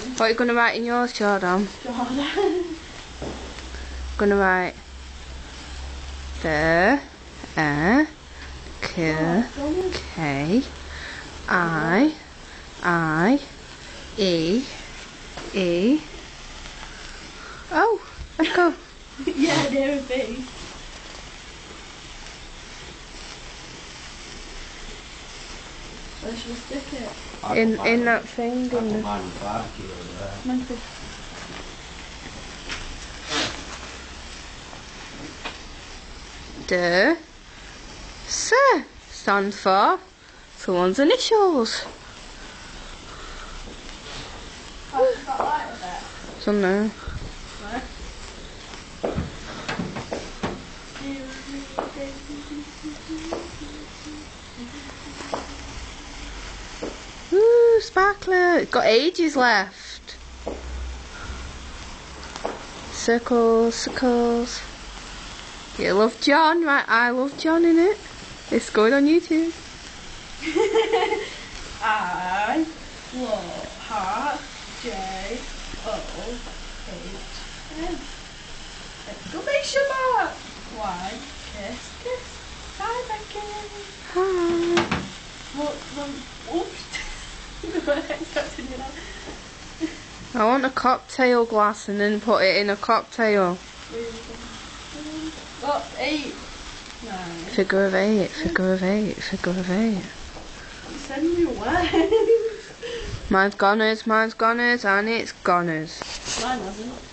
What are you going to write in yours, Jordan? Jordan. Going to write the K I E. Oh, let's go. Yeah, near a bee. Where should I stick it? In that thing. The S stands for someone's initials. Oh, it's got light with it. Don't know. Right. Ooh, sparkler. It's got ages left. Circles, circles. You love John, right? I love John in it. It's going on YouTube. I love heart J-O-H-N. Exclamation mark! Why? Kiss, kiss. Bye, Becky. Hi. Oops. I wasn't expecting you that. I want a cocktail glass and then put it in a cocktail. Oh, 8, 9. Figure of 8, figure of 8, figure of 8. Send me away. Mine's goners, and it's goners. Mine hasn't.